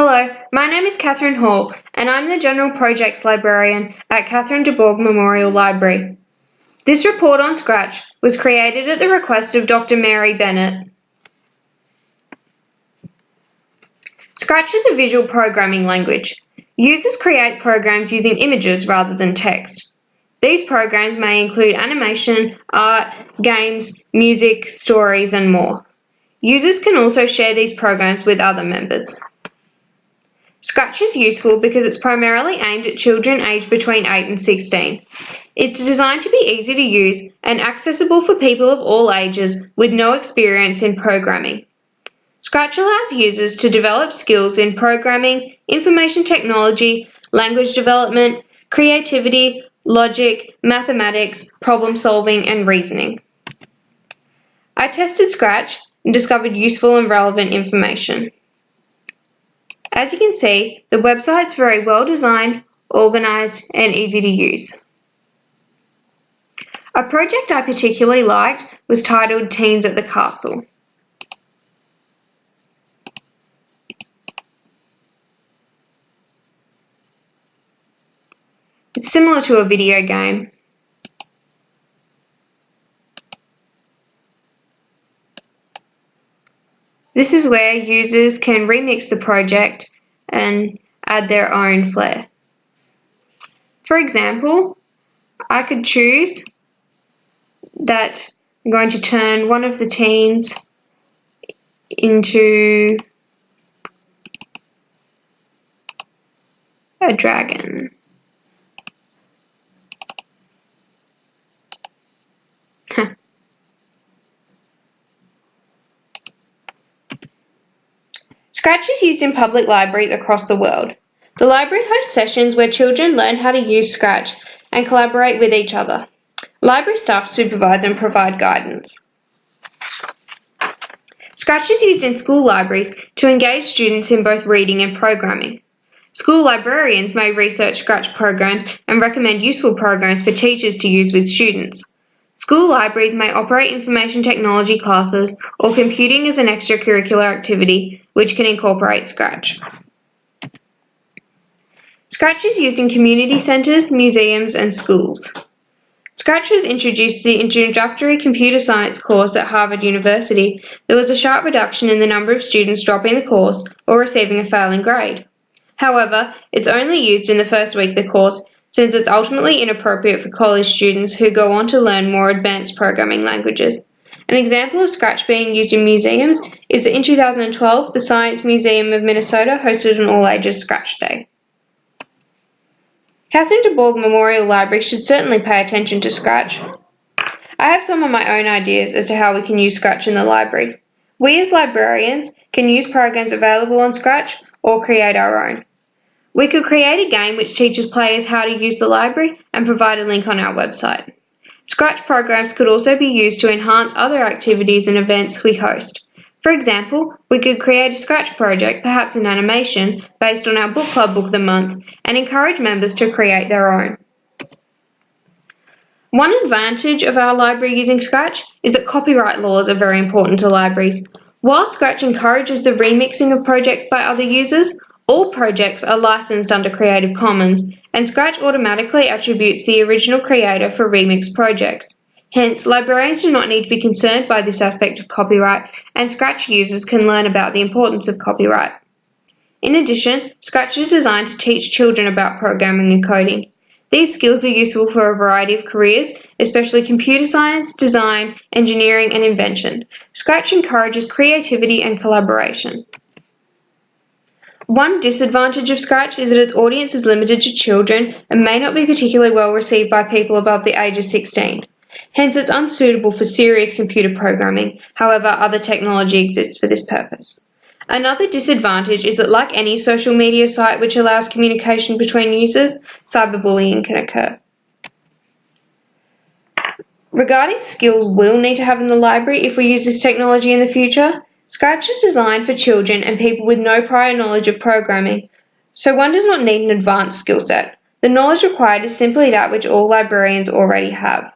Hello, my name is Catherine Hall, and I'm the General Projects Librarian at Catherine de Bourgh Memorial Library. This report on Scratch was created at the request of Dr. Mary Bennett. Scratch is a visual programming language. Users create programs using images rather than text. These programs may include animation, art, games, music, stories, and more. Users can also share these programs with other members. Scratch is useful because it's primarily aimed at children aged between 8 and 16. It's designed to be easy to use and accessible for people of all ages with no experience in programming. Scratch allows users to develop skills in programming, information technology, language development, creativity, logic, mathematics, problem solving, and reasoning. I tested Scratch and discovered useful and relevant information. As you can see, the website's very well designed, organized, and easy to use. A project I particularly liked was titled Teens at the Castle. It's similar to a video game. This is where users can remix the project and add their own flair. For example, I could choose that I'm going to turn one of the teens into a dragon. Scratch is used in public libraries across the world. The library hosts sessions where children learn how to use Scratch and collaborate with each other. Library staff supervise and provide guidance. Scratch is used in school libraries to engage students in both reading and programming. School librarians may research Scratch programs and recommend useful programs for teachers to use with students. School libraries may operate information technology classes or computing as an extracurricular activity, which can incorporate Scratch. Scratch is used in community centres, museums, and schools. Scratch was introduced to the introductory computer science course at Harvard University. There was a sharp reduction in the number of students dropping the course or receiving a failing grade. However, it's only used in the first week of the course, since it's ultimately inappropriate for college students who go on to learn more advanced programming languages. An example of Scratch being used in museums is that in 2012, the Science Museum of Minnesota hosted an all-ages Scratch Day. Catherine de Bourgh Memorial Library should certainly pay attention to Scratch. I have some of my own ideas as to how we can use Scratch in the library. We as librarians can use programs available on Scratch or create our own. We could create a game which teaches players how to use the library and provide a link on our website. Scratch programs could also be used to enhance other activities and events we host. For example, we could create a Scratch project, perhaps an animation, based on our book club book of the month, and encourage members to create their own. One advantage of our library using Scratch is that copyright laws are very important to libraries. While Scratch encourages the remixing of projects by other users, all projects are licensed under Creative Commons, and Scratch automatically attributes the original creator for remixed projects. Hence, librarians do not need to be concerned by this aspect of copyright, and Scratch users can learn about the importance of copyright. In addition, Scratch is designed to teach children about programming and coding. These skills are useful for a variety of careers, especially computer science, design, engineering, and invention. Scratch encourages creativity and collaboration. One disadvantage of Scratch is that its audience is limited to children and may not be particularly well received by people above the age of 16. Hence, it's unsuitable for serious computer programming. However, other technology exists for this purpose. Another disadvantage is that, like any social media site which allows communication between users, cyberbullying can occur. Regarding skills we'll need to have in the library if we use this technology in the future, Scratch is designed for children and people with no prior knowledge of programming, so one does not need an advanced skill set. The knowledge required is simply that which all librarians already have.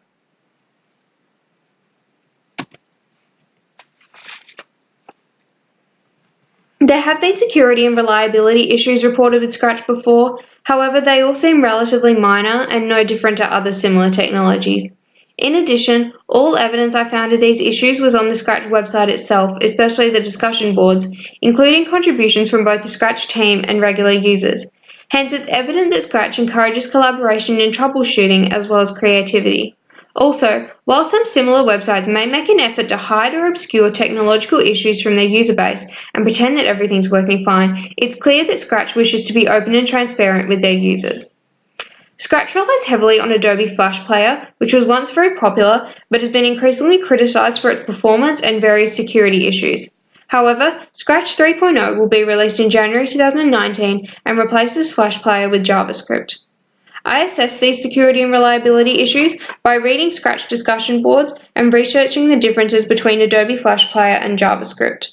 There have been security and reliability issues reported with Scratch before, however they all seem relatively minor and no different to other similar technologies. In addition, all evidence I found of these issues was on the Scratch website itself, especially the discussion boards, including contributions from both the Scratch team and regular users. Hence, it's evident that Scratch encourages collaboration and troubleshooting as well as creativity. Also, while some similar websites may make an effort to hide or obscure technological issues from their user base and pretend that everything's working fine, it's clear that Scratch wishes to be open and transparent with their users. Scratch relies heavily on Adobe Flash Player, which was once very popular but has been increasingly criticized for its performance and various security issues. However, Scratch 3.0 will be released in January 2019 and replaces Flash Player with JavaScript. I assessed these security and reliability issues by reading Scratch discussion boards and researching the differences between Adobe Flash Player and JavaScript.